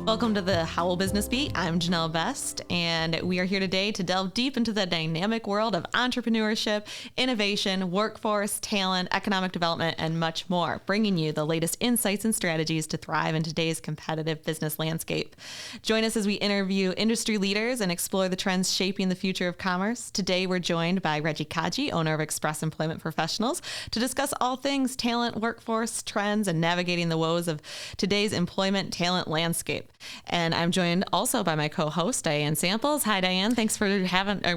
Welcome to the Howell Business Beat. I'm Janelle Best, and we are here today to delve deep into the dynamic world of entrepreneurship, innovation, workforce, talent, economic development, and much more, bringing you the latest insights and strategies to thrive in today's competitive business landscape. Join us as we interview industry leaders and explore the trends shaping the future of commerce. Today, we're joined by Reggie Kaji, owner of Express Employment Professionals, to discuss all things talent, workforce, trends, and navigating the woes of today's employment talent landscape. And I'm joined also by my co-host, Diane Samples. Hi, Diane. Thanks for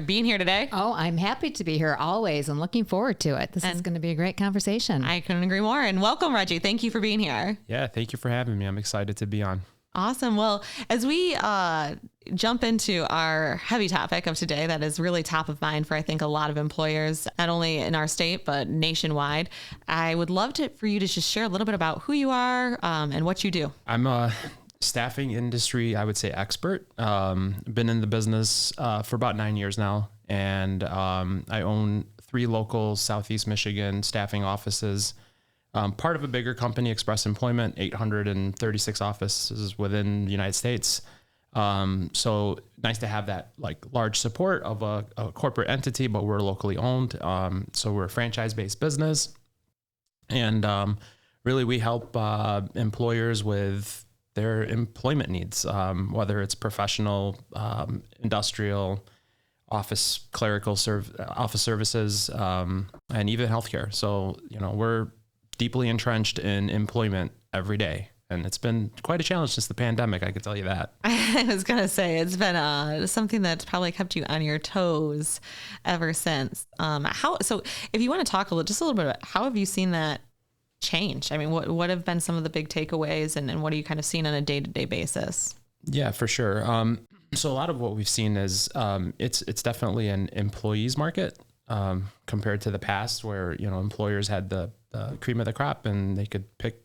being here today. Oh, I'm happy to be here always and looking forward to it. This is going to be a great conversation. I couldn't agree more. And welcome, Reggie. Thank you for being here. Yeah, thank you for having me. I'm excited to be on. Awesome. Well, as we jump into our heavy topic of today that is really top of mind for, I think, a lot of employers, not only in our state, but nationwide, I would love for you to just share a little bit about who you are and what you do. I'm a staffing industry, I would say, expert. Been in the business for about 9 years now, and I own 3 local Southeast Michigan staffing offices. Part of a bigger company, Express Employment, 836 offices within the United States. So nice to have that large support of a corporate entity, but we're locally owned. So we're a franchise-based business, and really we help employers with their employment needs, whether it's professional, industrial, office, clerical office services, and even healthcare. So, we're deeply entrenched in employment every day. And it's been quite a challenge since the pandemic, I can tell you that. I was going to say, it's been something that's probably kept you on your toes ever since. So if you want to talk just a little bit about how have you seen that change? I mean, what have been some of the big takeaways and what are you kind of seeing on a day-to-day basis? Yeah, for sure. So a lot of what we've seen is it's definitely an employees market compared to the past where, employers had the cream of the crop and they could pick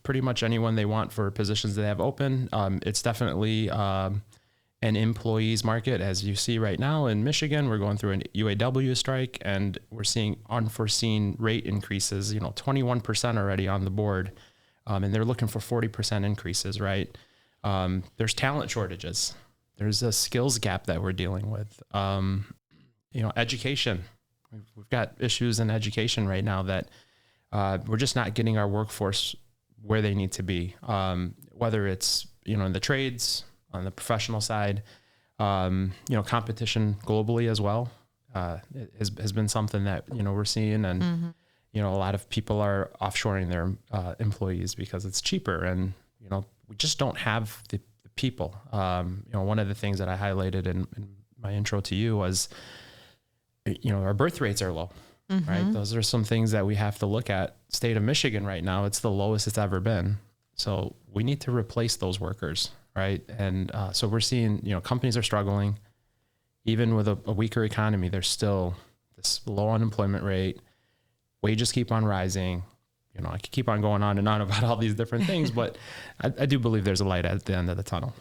pretty much anyone they want for positions that they have open. It's definitely an employees market. As you see right now in Michigan, we're going through an UAW strike and we're seeing unforeseen rate increases, 21% already on the board. And they're looking for 40% increases, right? There's talent shortages. There's a skills gap that we're dealing with. Education. We've got issues in education right now that we're just not getting our workforce where they need to be. Whether it's, in the trades, on the professional side, competition globally as well, has been something that, we're seeing. And, mm-hmm. A lot of people are offshoring their employees because it's cheaper. And, we just don't have the people. One of the things that I highlighted in my intro to you was, our birth rates are low, mm-hmm. right? Those are some things that we have to look at. State of Michigan right now, it's the lowest it's ever been. So we need to replace those workers. Right. And so we're seeing, companies are struggling. Even with a weaker economy, there's still this low unemployment rate. Wages keep on rising. I could keep on going on and on about all these different things, but I do believe there's a light at the end of the tunnel.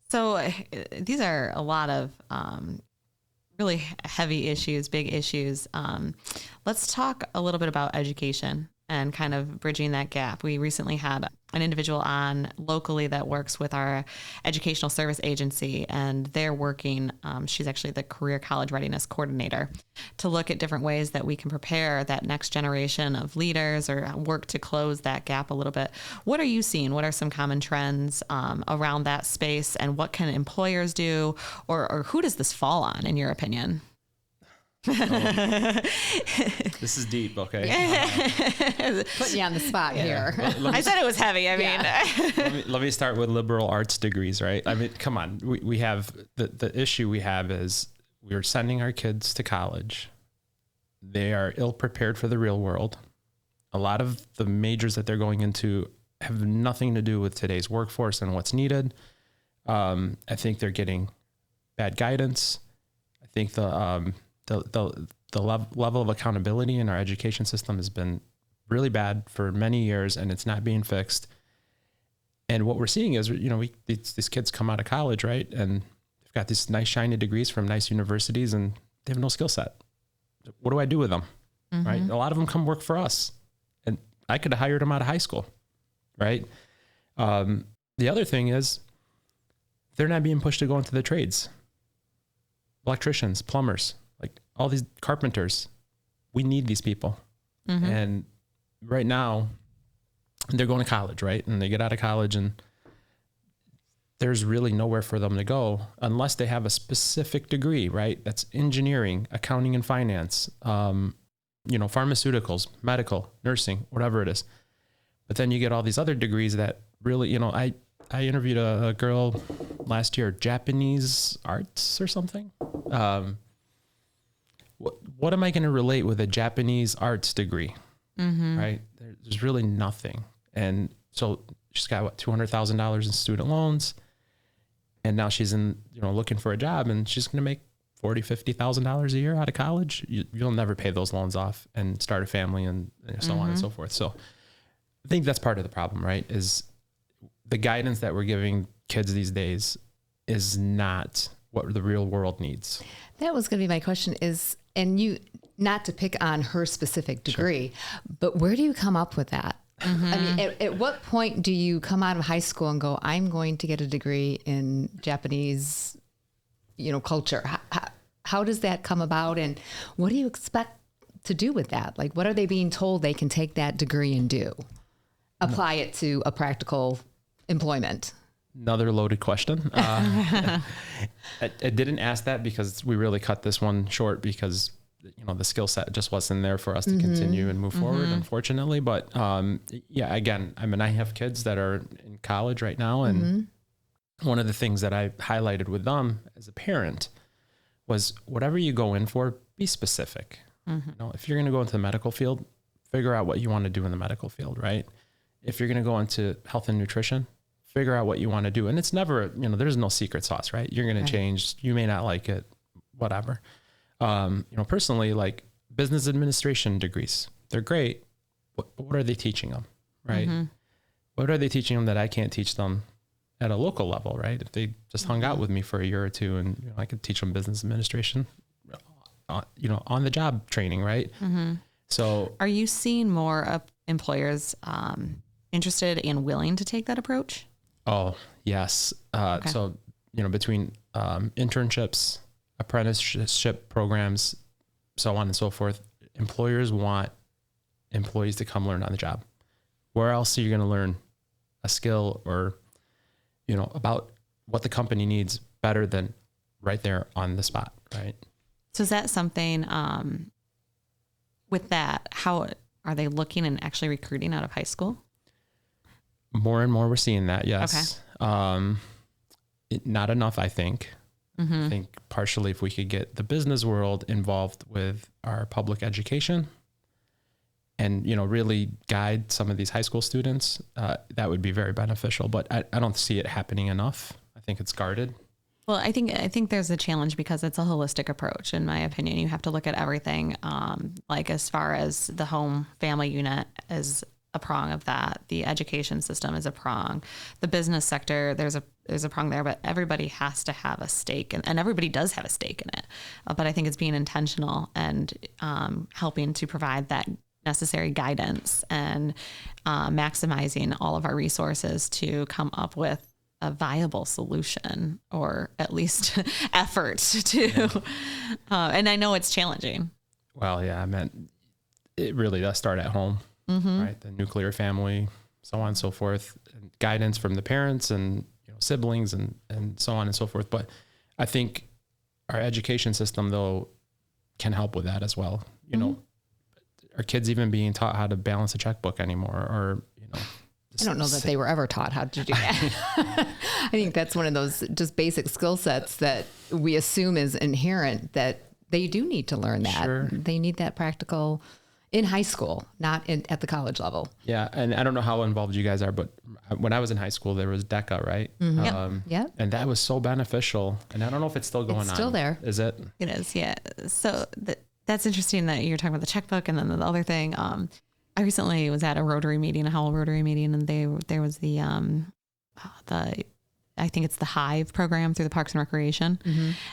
So these are a lot of really heavy issues, big issues. Let's talk a little bit about education and kind of bridging that gap. We recently had an individual on locally that works with our educational service agency, and they're working, she's actually the career college readiness coordinator, to look at different ways that we can prepare that next generation of leaders or work to close that gap a little bit. What are you seeing? What are some common trends around that space, and what can employers do, or who does this fall on, in your opinion? This is deep. Okay. Putting you on the spot here. I said it was heavy. I mean, let me start with liberal arts degrees, right? I mean, come on. We have the issue we have is we're sending our kids to college. They are ill prepared for the real world. A lot of the majors that they're going into have nothing to do with today's workforce and what's needed. I think they're getting bad guidance. I think the level of accountability in our education system has been really bad for many years, and it's not being fixed. And what we're seeing is, these kids come out of college, right? And they've got these nice shiny degrees from nice universities, and they have no skill set. What do I do with them? Mm-hmm. Right? A lot of them come work for us, and I could have hired them out of high school. Right. The other thing is they're not being pushed to go into the trades. Electricians, plumbers, like all these carpenters, we need these people. And right now they're going to college, right? And they get out of college and there's really nowhere for them to go unless they have a specific degree, right? That's engineering, accounting and finance, pharmaceuticals, medical, nursing, whatever it is. But then you get all these other degrees that really, I interviewed a girl last year, Japanese arts or something. What am I going to relate with a Japanese arts degree? Right? There's really nothing. And so she's got $200,000 in student loans. And now she's looking for a job, and she's going to make $40,000, $50,000 a year out of college. You'll never pay those loans off and start a family and so on and so forth. So I think that's part of the problem, right? Is the guidance that we're giving kids these days is not what the real world needs. That was going to be my question is, and you, not to pick on her specific degree, but where do you come up with that? I mean, at what point do you come out of high school and go, I'm going to get a degree in Japanese, culture? How does that come about? And what do you expect to do with that? Like, what are they being told they can take that degree and do? Apply it to a practical employment? Another loaded question. I didn't ask that because we really cut this one short because, the skill set just wasn't there for us to continue and move forward, unfortunately. But again, I have kids that are in college right now. And one of the things that I highlighted with them as a parent was whatever you go in for, be specific. If you're going to go into the medical field, figure out what you want to do in the medical field, right? If you're going to go into health and nutrition, figure out what you want to do. And it's never, there's no secret sauce, right? You're going to change. You may not like it, whatever. Personally, like business administration degrees, they're great. But what are they teaching them, right? What are they teaching them that I can't teach them at a local level, right? If they just hung out with me for a year or two and I could teach them business administration, on the job training, right? So are you seeing more of employers interested and willing to take that approach? Oh, yes. Okay. So, between internships, apprenticeship programs, so on and so forth, employers want employees to come learn on the job. Where else are you going to learn a skill or, about what the company needs better than right there on the spot, right? So is that something, with that, how are they looking and actually recruiting out of high school? More and more we're seeing that, yes. Okay. Not enough, I think. I think partially if we could get the business world involved with our public education and, really guide some of these high school students, that would be very beneficial. But I don't see it happening enough. I think it's guarded. Well, I think there's a challenge because it's a holistic approach. In my opinion, you have to look at everything. Like as far as the home family unit is a prong of that. The education system is a prong. The business sector, there's a prong there, but everybody has to have a stake and everybody does have a stake in it. But I think it's being intentional and helping to provide that necessary guidance and maximizing all of our resources to come up with a viable solution or at least effort to, and I know it's challenging. Well, yeah, it really does start at home. Right, the nuclear family, so on and so forth, and guidance from the parents and siblings and so on and so forth. But I think our education system, though, can help with that as well. Are kids even being taught how to balance a checkbook anymore? Or I don't know that they were ever taught how to do that. I think that's one of those just basic skill sets that we assume is inherent that they do need to learn that. Sure. They need that practical in high school, not at the college level. Yeah. And I don't know how involved you guys are, but when I was in high school, there was DECA, right? Yep. And that was so beneficial. And I don't know if it's still going on. It's still there. Is it? It is, yeah. So that's interesting that you're talking about the checkbook and then the other thing. I recently was at a Rotary meeting, a Howell Rotary meeting, and there was the I think it's the Hive program through the Parks and Recreation.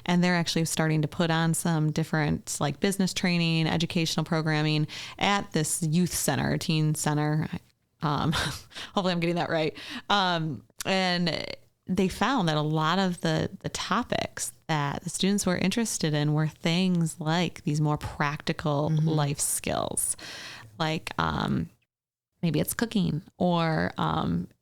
And they're actually starting to put on some different like business training, educational programming at this youth center, teen center. Hopefully I'm getting that right. And they found that a lot of the topics that the students were interested in were things like these more practical life skills, like maybe it's cooking or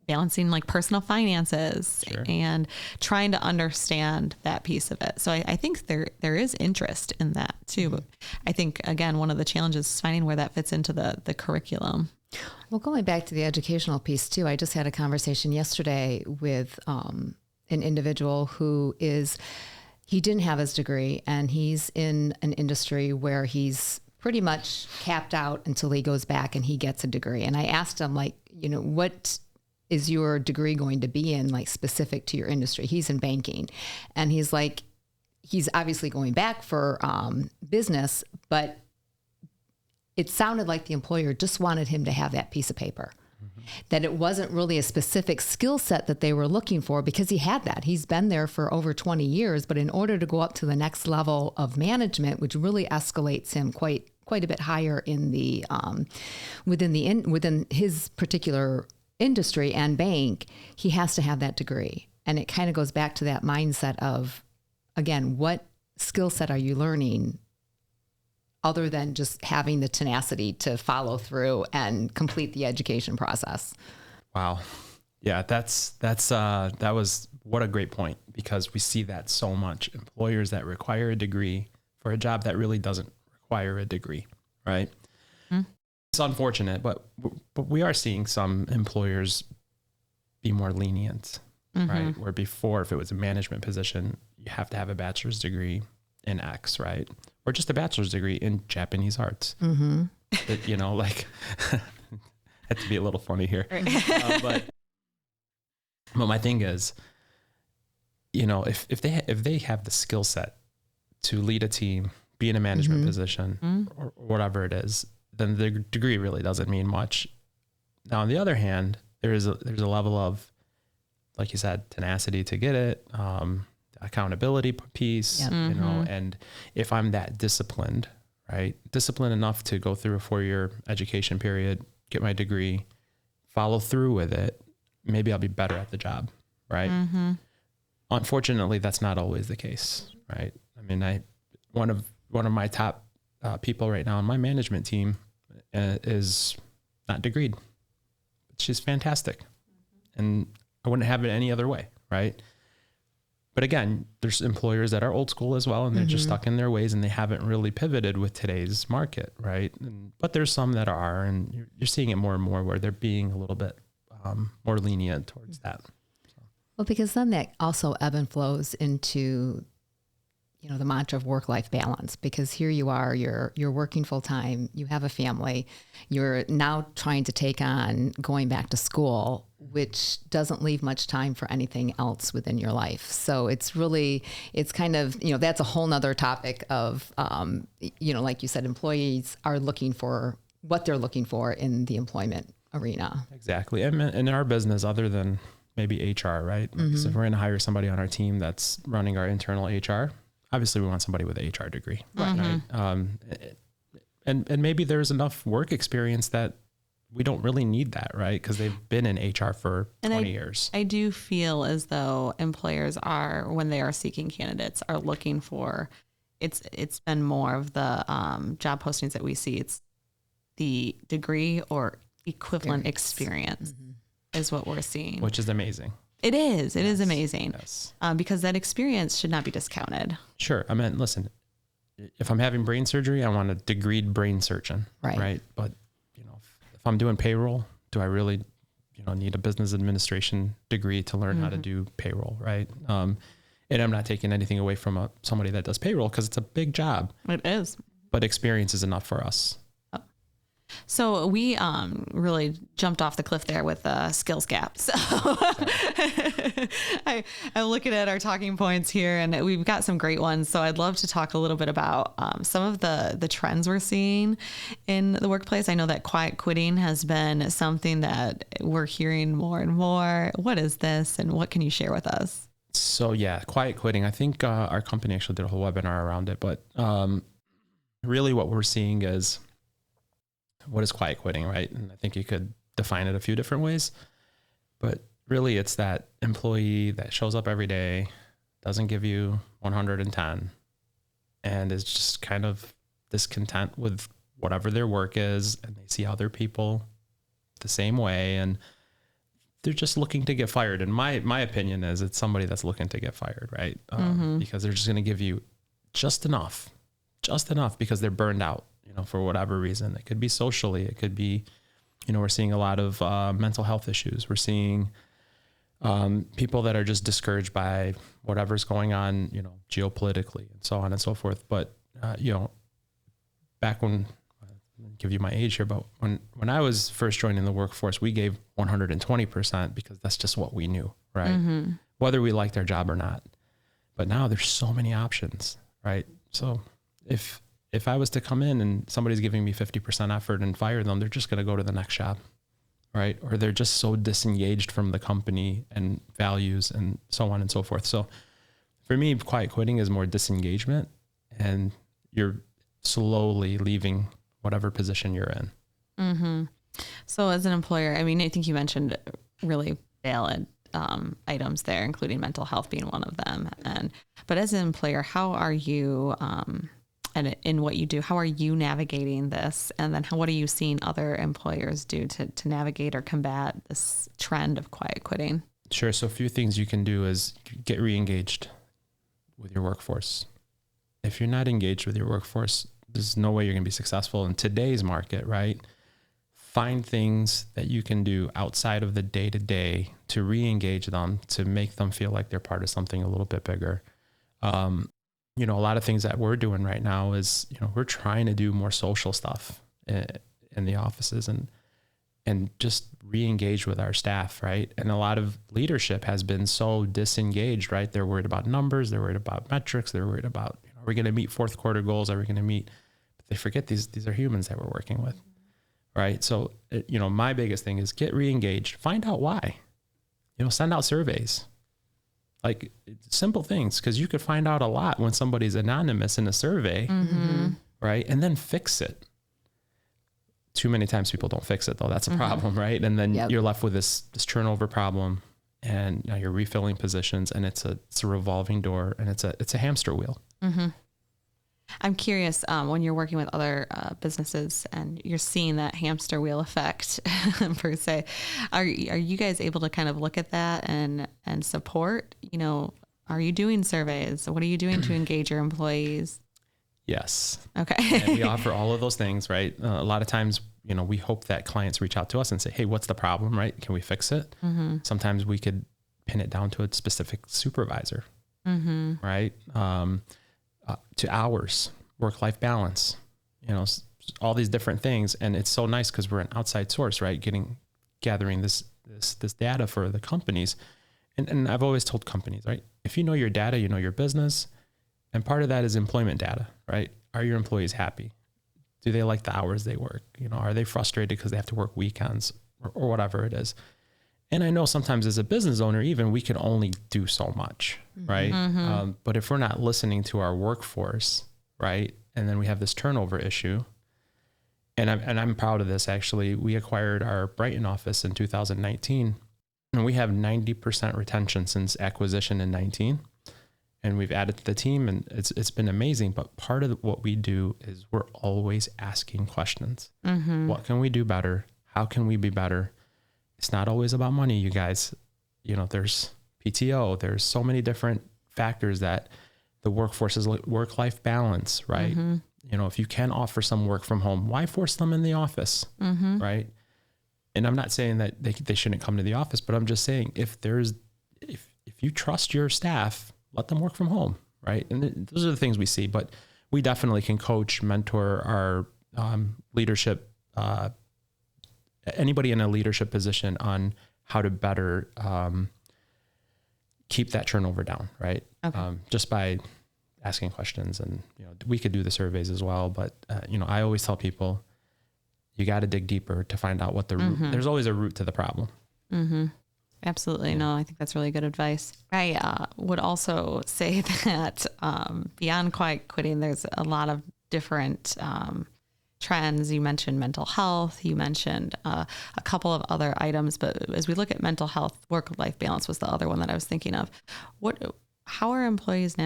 balancing like personal finances and trying to understand that piece of it. So I think there is interest in that too. But I think, again, one of the challenges is finding where that fits into the curriculum. Well, going back to the educational piece too, I just had a conversation yesterday with an individual who he didn't have his degree, and he's in an industry where he's pretty much capped out until he goes back and he gets a degree. And I asked him, like, what is your degree going to be in, like, specific to your industry? He's in banking. And he's like, he's obviously going back for business, but it sounded like the employer just wanted him to have that piece of paper, that it wasn't really a specific skill set that they were looking for, because he had that. He's been there for over 20 years, but in order to go up to the next level of management, which really escalates him quite a bit higher in the within his particular industry and bank, he has to have that degree. And it kind of goes back to that mindset of, again, what skill set are you learning other than just having the tenacity to follow through and complete the education process? Wow. Yeah, that was what a great point, because we see that so much. Employers that require a degree for a job that really doesn't require a degree, right? It's unfortunate, but we are seeing some employers be more lenient, right? Where before, if it was a management position, you have to have a bachelor's degree in X, right? Or just a bachelor's degree in Japanese arts. It, like, had to be a little funny here. But my thing is, if they have the skill set to lead a team, be in a management position, or whatever it is, then the degree really doesn't mean much. Now, on the other hand, there's a level of, like you said, tenacity to get it, accountability piece, and if I'm that disciplined, right? Disciplined enough to go through a 4-year education period, get my degree, follow through with it, maybe I'll be better at the job, right? Unfortunately, that's not always the case, right? I mean, one of my top people right now on my management team is not degreed, but she's fantastic. And I wouldn't have it any other way, right? But again, there's employers that are old school as well, and they're just stuck in their ways, and they haven't really pivoted with today's market, right? But there's some that are, and you're seeing it more and more where they're being a little bit more lenient towards that. So. Well, because then that also ebb and flows into, the mantra of work-life balance, because here you are, you're working full-time, you have a family, you're now trying to take on going back to school, which doesn't leave much time for anything else within your life. So it's kind of, that's a whole nother topic of, like you said, employees are looking for what they're looking for in the employment arena. Exactly. And in our business, other than maybe HR, right? Because if we're going to hire somebody on our team that's running our internal HR, obviously we want somebody with an HR degree, right? And maybe there's enough work experience that we don't really need that, right? Because they've been in HR for 20 years. I do feel as though employers are, when they are seeking candidates, are looking for, it's been more of the job postings that we see. It's the degree or equivalent experience is what we're seeing. Which is amazing. It is. It is amazing. Yes. Because that experience should not be discounted. Sure. I mean, listen, if I'm having brain surgery, I want a degreed brain surgeon. Right. But, if I'm doing payroll, do I really, need a business administration degree to learn how to do payroll? Right. And I'm not taking anything away from somebody that does payroll, because it's a big job. It is. But experience is enough for us. So we really jumped off the cliff there with a skills gap. So I'm looking at our talking points here, and we've got some great ones. So I'd love to talk a little bit about some of the trends we're seeing in the workplace. I know that quiet quitting has been something that we're hearing more and more. What is this, and what can you share with us? So yeah, quiet quitting. I think our company actually did a whole webinar around it, but really what we're seeing is, what is quiet quitting, right? And I think you could define it a few different ways, but really it's that employee that shows up every day, doesn't give you 110, and is just kind of discontent with whatever their work is, and they see other people the same way, and they're just looking to get fired. And my opinion is it's somebody that's looking to get fired, right? Because they're just going to give you just enough because they're burned out, for whatever reason. It could be socially, it could be, we're seeing a lot of mental health issues. We're seeing people that are just discouraged by whatever's going on, geopolitically and so on and so forth. But, back when, I'll give you my age here, but when I was first joining the workforce, we gave 120% because that's just what we knew, right? Whether we liked our job or not. But now there's so many options, right? So if I was to come in and somebody's giving me 50% effort and fire them, they're just going to go to the next job, right? Or they're just so disengaged from the company and values and so on and so forth. So for me, quiet quitting is more disengagement, and you're slowly leaving whatever position you're in. So as an employer, I mean, I think you mentioned really valid items there, including mental health being one of them. But as an employer, how are you, and in what you do, how are you navigating this? And then what are you seeing other employers do to navigate or combat this trend of quiet quitting? Sure. So a few things you can do is get re-engaged with your workforce. If you're not engaged with your workforce, there's no way you're going to be successful in today's market, right? Find things that you can do outside of the day-to-day to re-engage them, to make them feel like they're part of something a little bit bigger. A lot of things that we're doing right now is, we're trying to do more social stuff in the offices and just re-engage with our staff, right? And a lot of leadership has been so disengaged, right? They're worried about numbers, they're worried about metrics, they're worried about, are we going to meet fourth quarter goals? Are we going to meet? But they forget these are humans that we're working with, right? So, my biggest thing is get re-engaged, find out why, send out surveys. Like simple things, because you could find out a lot when somebody's anonymous in a survey, right? And then fix it. Too many times people don't fix it though. That's a problem, right? And then you're left with this turnover problem, and now you're refilling positions, and it's a revolving door, and it's a hamster wheel. I'm curious, when you're working with other businesses and you're seeing that hamster wheel effect per se, are you guys able to kind of look at that and support? Are you doing surveys? What are you doing to engage your employees? Yes. Okay. And we offer all of those things, right? A lot of times, we hope that clients reach out to us and say, hey, what's the problem, right? Can we fix it? Sometimes we could pin it down to a specific supervisor, right? To hours, work-life balance, all these different things. And it's so nice because we're an outside source, right? Gathering this data for the companies. And I've always told companies, right? If you know your data, you know your business. And part of that is employment data, right? Are your employees happy? Do they like the hours they work? Are they frustrated because they have to work weekends or whatever it is? And I know sometimes as a business owner, even we can only do so much, right? But if we're not listening to our workforce, right? And then we have this turnover issue. And I'm proud of this, actually. We acquired our Brighton office in 2019, and we have 90% retention since acquisition in 19. And we've added to the team, and it's been amazing. But part of what we do is we're always asking questions. What can we do better? How can we be better? It's not always about money, you guys. There's PTO. There's so many different factors that the workforce is work-life balance, right? If you can offer some work from home, why force them in the office, right? And I'm not saying that they shouldn't come to the office, but I'm just saying if you trust your staff, let them work from home, right? And those are the things we see. But we definitely can coach, mentor our leadership anybody in a leadership position on how to better keep that turnover down, right? Okay. Just by asking questions, and we could do the surveys as well, but I always tell people you got to dig deeper to find out what the root. There's always a root to the problem. Absolutely. No, I think that's really good advice. I would also say that beyond quiet quitting, there's a lot of different trends. You mentioned mental health. You mentioned a couple of other items, but as we look at mental health, work-life balance was the other one that I was thinking of. How are employers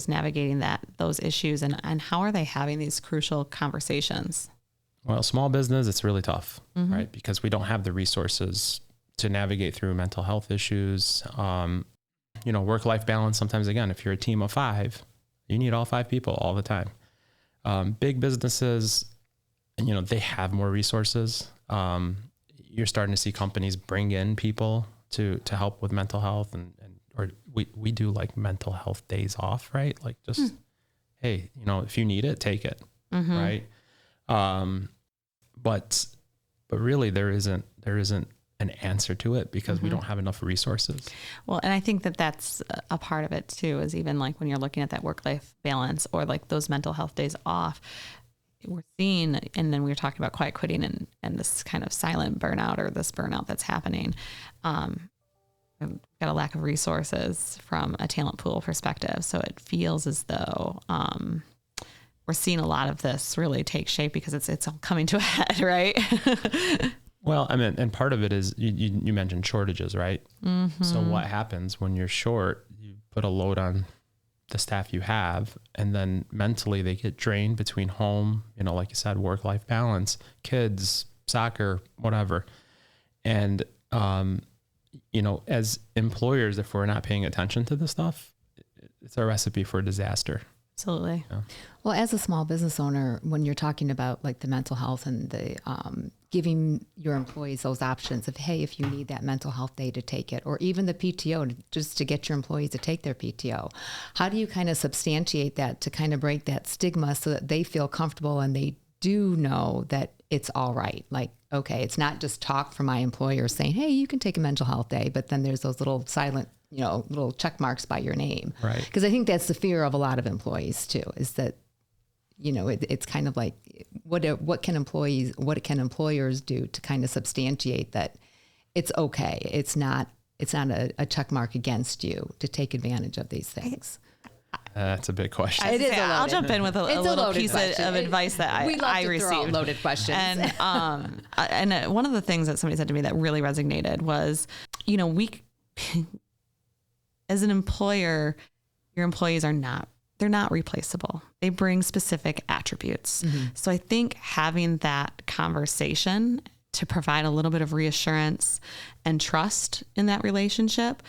navigating those issues, and how are they having these crucial conversations? Well, small business, it's really tough, right? Because we don't have the resources to navigate through mental health issues. Work-life balance. Sometimes, again, if you're a team of 5, you need all 5 people all the time. Big businesses, they have more resources. You're starting to see companies bring in people to help with mental health, or we do like mental health days off, right? Like just, hey, if you need it, take it. Right. But really there isn't an answer to it because we don't have enough resources. Well, and I think that that's a part of it too, is even like when you're looking at that work-life balance or like those mental health days off, we're seeing, and then we were talking about quiet quitting and this kind of silent burnout or this burnout that's happening. We've got a lack of resources from a talent pool perspective. So it feels as though, we're seeing a lot of this really take shape because it's all coming to a head, right? Well, I mean, and part of it is you mentioned shortages, right? So what happens when you're short? You put a load on the staff you have, and then mentally they get drained between home, like you said, work-life balance, kids, soccer, whatever. And, as employers, if we're not paying attention to this stuff, it's a recipe for disaster. Absolutely. Yeah. Well, as a small business owner, when you're talking about like the mental health and the giving your employees those options of, hey, if you need that mental health day to take it, or even the PTO just to get your employees to take their PTO, how do you kind of substantiate that to kind of break that stigma so that they feel comfortable and they do know that it's all right? Like, okay, it's not just talk from my employer saying, hey, you can take a mental health day, but then there's those little silent little check marks by your name. Right. Because I think that's the fear of a lot of employees too, is that, it's kind of like, what can employers do to kind of substantiate that it's okay. It's not a check mark against you to take advantage of these things. That's a big question. I'll jump in with a little piece of advice that I received. Loaded questions. And one of the things that somebody said to me that really resonated was, as an employer, your employees they're not replaceable. They bring specific attributes. So I think having that conversation to provide a little bit of reassurance and trust in that relationship.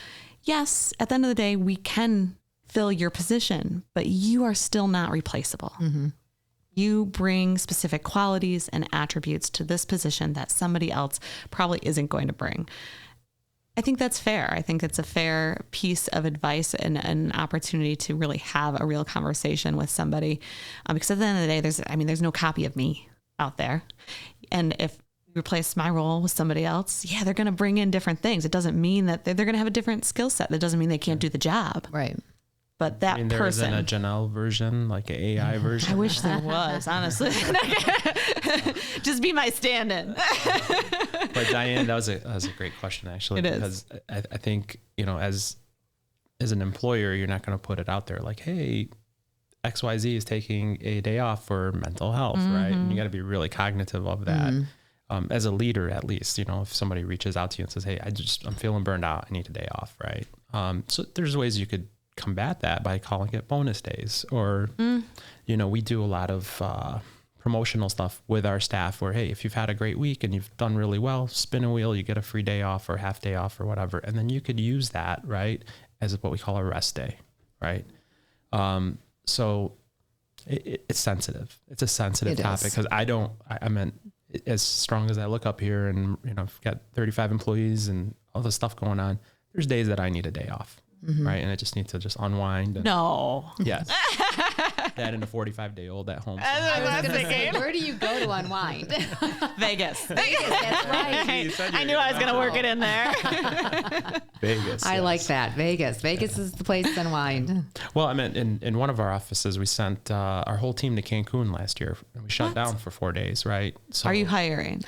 Yes, at the end of the day, we can fill your position, but you are still not replaceable. You bring specific qualities and attributes to this position that somebody else probably isn't going to bring. I think that's fair. I think it's a fair piece of advice and an opportunity to really have a real conversation with somebody. Because at the end of the day, there's no copy of me out there. And if you replace my role with somebody else, they're going to bring in different things. It doesn't mean that they're going to have a different skill set. That doesn't mean they can't do the job. Right. But that person. There isn't a Janelle version, like an AI version. I wish there was, honestly. Just be my stand-in. But Diane, that was a great question, actually. It because is. I think, as an employer, you're not going to put it out there like, hey, XYZ is taking a day off for mental health, right? And you got to be really cognitive of that. As a leader, at least, if somebody reaches out to you and says, hey, I'm feeling burned out, I need a day off, right? So there's ways you could combat that by calling it bonus days, or we do a lot of promotional stuff with our staff where, hey, if you've had a great week and you've done really well, spin a wheel, you get a free day off or half day off or whatever, and then you could use that, right, as what we call a rest day, right? So it's sensitive. It's a sensitive topic because I meant, as strong as I look up here and I've got 35 employees and all this stuff going on, there's days that I need a day off. Right. And I just need to unwind. No. Yes. That and a 45-day-old at home. I was going to say, where do you go to unwind? Vegas. Vegas, that's right. I knew I was going to work it in there. Vegas. I like that. Vegas. Vegas is the place to unwind. Well, I mean, in one of our offices, we sent our whole team to Cancun last year. We shut down for 4 days, right? So Are you hiring?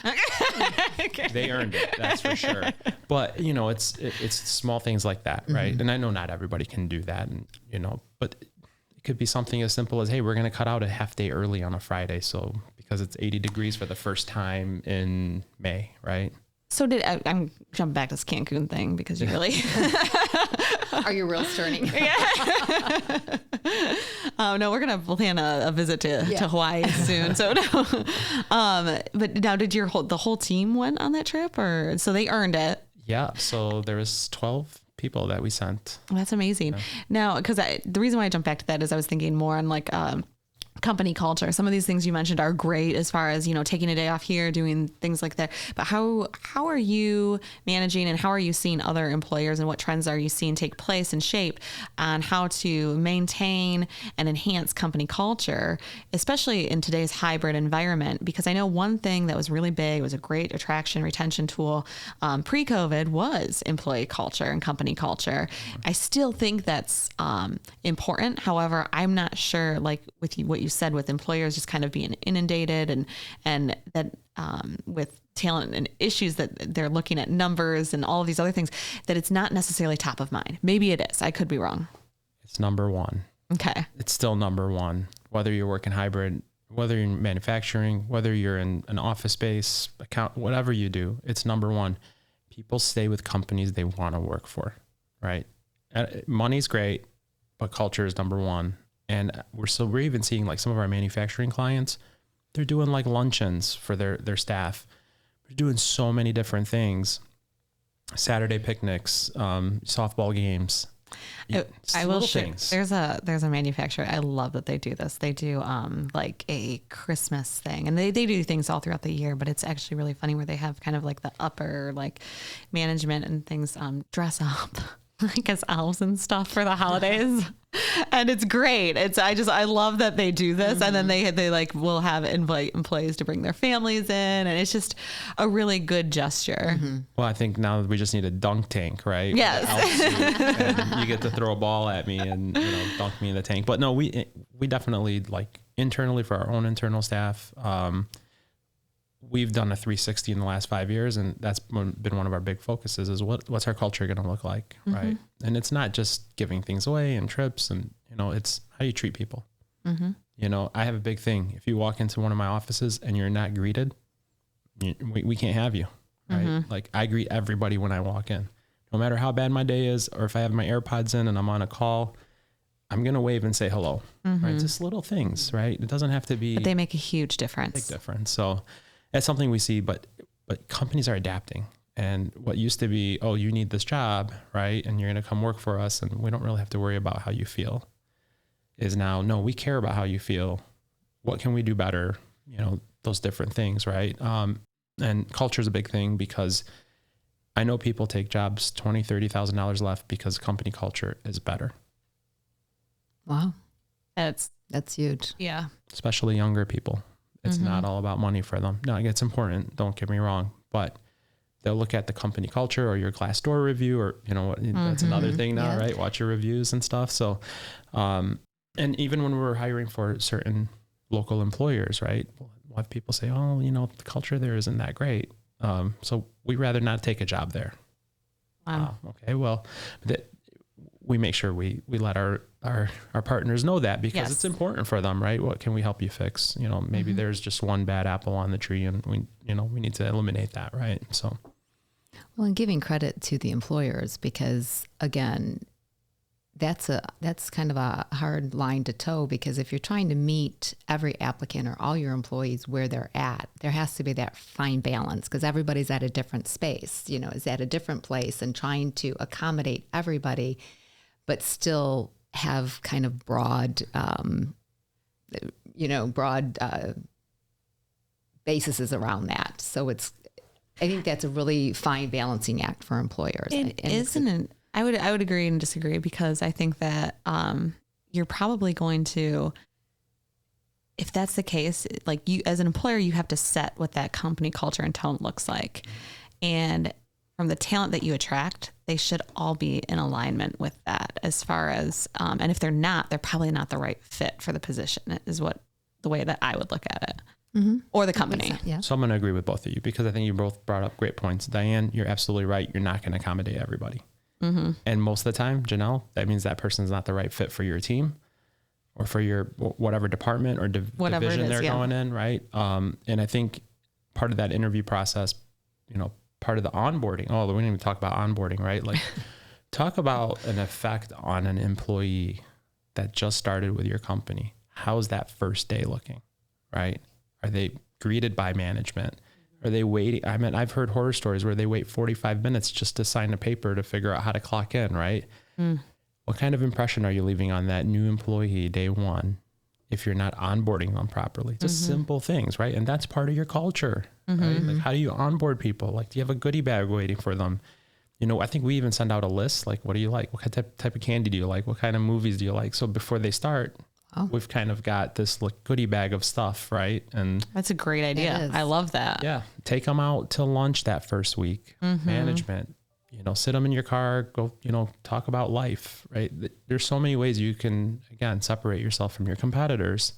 they earned it, that's for sure. But it's small things like that, right? And I know not everybody can do that, and but it could be something as simple as, hey, we're going to cut out a half day early on a Friday, so because it's 80 degrees for the first time in May, right? So I'm jumping back to this Cancun thing because you really Are you real turning? Yeah. No, we're gonna plan a visit to Hawaii soon. So no. But now, did the whole team went on that trip, or so they earned it? Yeah. So there was 12 people that we sent. That's amazing. Yeah. Now, because the reason why I jumped back to that is I was thinking more on like company culture. Some of these things you mentioned are great as far as, taking a day off here, doing things like that. But how are you managing, and how are you seeing other employers, and what trends are you seeing take place and shape on how to maintain and enhance company culture, especially in today's hybrid environment? Because I know one thing that was really big, was a great attraction retention tool pre-COVID, was employee culture and company culture. I still think that's important. However, I'm not sure, like with what you said, with employers just kind of being inundated and that with talent and issues that they're looking at numbers and all of these other things, that it's not necessarily top of mind. Maybe it is. I could be wrong. It's number one. Okay. It's still number one, whether you're working hybrid, whether you're in manufacturing, whether you're in an office space, account, whatever you do, it's number one. People stay with companies they want to work for, right? Money's great, but culture is number one. And we're even seeing, like, some of our manufacturing clients, they're doing like luncheons for their staff. They're doing so many different things. Saturday picnics, softball games. I will share. There's a manufacturer. I love that they do this. They do like a Christmas thing, and they do things all throughout the year, but it's actually really funny where they have kind of like the upper like management and things dress up like as elves and stuff for the holidays. And it's great. I love that they do this. Mm-hmm. And then they like will invite employees to bring their families in, and it's just a really good gesture. Mm-hmm. Well, I think now we just need a dunk tank, right? Yes. And you get to throw a ball at me and dunk me in the tank. But no, we definitely, like, internally for our own internal staff, we've done a 360 in the last 5 years, and that's been one of our big focuses, is what's our culture going to look like, mm-hmm. right? And it's not just giving things away and trips, and it's how you treat people. Mm-hmm. I have a big thing. If you walk into one of my offices and you're not greeted, we can't have you, right? Mm-hmm. Like, I greet everybody when I walk in, no matter how bad my day is, or if I have my AirPods in and I'm on a call, I'm going to wave and say hello, mm-hmm. right? Just little things, right? It doesn't have to be. But they make a huge difference. Big difference. So that's something we see, but companies are adapting. And what used to be, oh, you need this job, right? And you're going to come work for us, and we don't really have to worry about how you feel, is now, no, we care about how you feel. What can we do better? Those different things, right? And culture is a big thing, because I know people take jobs $20,000, $30,000 less because company culture is better. Wow. That's huge. Yeah. Especially younger people. It's Mm-hmm. not all about money for them. No, it's important. Don't get me wrong, but they'll look at the company culture or your Glassdoor review, or, mm-hmm. that's another thing now, yeah. right? Watch your reviews and stuff. So, and even when we're hiring for certain local employers, right? We'll have people say, oh, the culture there isn't that great. So we'd rather not take a job there. Wow. Okay. Well, we make sure we let our partners know that, because yes. it's important for them, right? What can we help you fix? Maybe mm-hmm. there's just one bad apple on the tree, and we need to eliminate that, right? So, well, and giving credit to the employers, because again, that's kind of a hard line to toe, because if you're trying to meet every applicant or all your employees where they're at, there has to be that fine balance, because everybody's at a different space, is at a different place, and trying to accommodate everybody, but still have kind of broad bases around that. So I think that's a really fine balancing act for employers. I would agree and disagree, because I think that you're probably going to if that's the case, like you as an employer, you have to set what that company culture and tone looks like. And from the talent that you attract, they should all be in alignment with that as far as, and if they're not, they're probably not the right fit for the position is the way that I would look at it. Mm-hmm. Or the company. Yeah. So I'm going to agree with both of you because I think you both brought up great points. Diane, you're absolutely right. You're not going to accommodate everybody. Mm-hmm. And most of the time, Janelle, that means that person's not the right fit for your team or for your whatever department or division they're going in, right? And I think part of that interview process, part of the onboarding, we didn't even talk about onboarding, right? Like talk about an effect on an employee that just started with your company. How's that first day looking, right? Are they greeted by management? Are they waiting? I mean, I've heard horror stories where they wait 45 minutes just to sign a paper to figure out how to clock in, right? Mm. What kind of impression are you leaving on that new employee day one if you're not onboarding them properly? Just simple things, right? And that's part of your culture, right? Like, how do you onboard people? Like, do you have a goodie bag waiting for them? I think we even send out a list. Like, what do you like? What type of candy do you like? What kind of movies do you like? So before they start, we've kind of got this goodie bag of stuff, right? And that's a great idea. I love that. Yeah. Take them out to lunch that first week. Management, sit them in your car, go, talk about life, right? There's so many ways you can, again, separate yourself from your competitors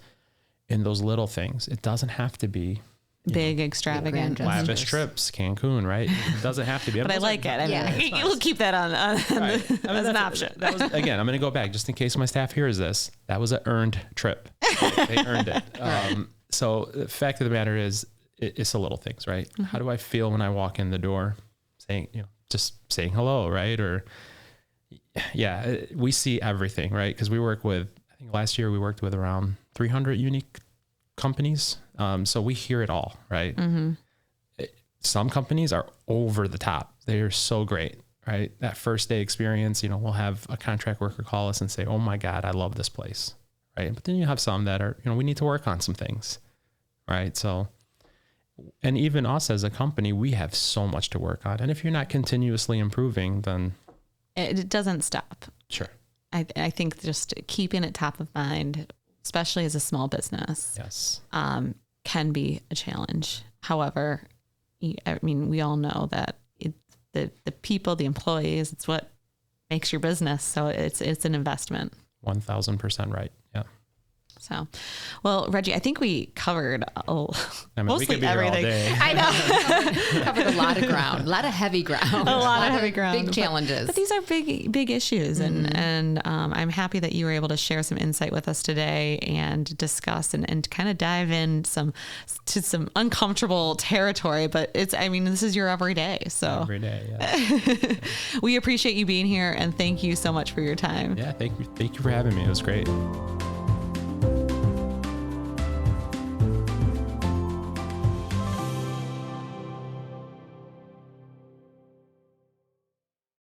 in those little things. It doesn't have to be big, extravagant, lavish trips, Cancun, right? It doesn't have to be. But I like it. I mean, we'll keep that on right. as an option. That was, again, I'm going to go back just in case my staff hears this. That was an earned trip. They earned it. So the fact of the matter is, it's the little things, right? Mm-hmm. How do I feel when I walk in the door? Just saying hello, right? Or we see everything, right? Because we work with, I think last year we worked with around 300 unique companies. So we hear it all, right? Mm-hmm. Some companies are over the top. They are so great, right? That first day experience, we'll have a contract worker call us and say, oh my God, I love this place, right? But then you have some that are, we need to work on some things, right? So, and even us as a company, we have so much to work on. And if you're not continuously improving, then it doesn't stop. Sure. I think just keeping it top of mind, especially as a small business, yes, can be a challenge. However, I mean, we all know that the people, the employees, it's what makes your business. So it's an investment. 1,000% right. Yeah. So, well, Reggie, I think we covered mostly everything. I know. Covered a lot of ground, a lot of heavy ground, a lot of heavy ground, big challenges. But these are big issues, and I'm happy that you were able to share some insight with us today and discuss and kind of dive in to some uncomfortable territory. But this is your everyday. So every day, yeah. We appreciate you being here, and thank you so much for your time. Yeah, thank you for having me. It was great.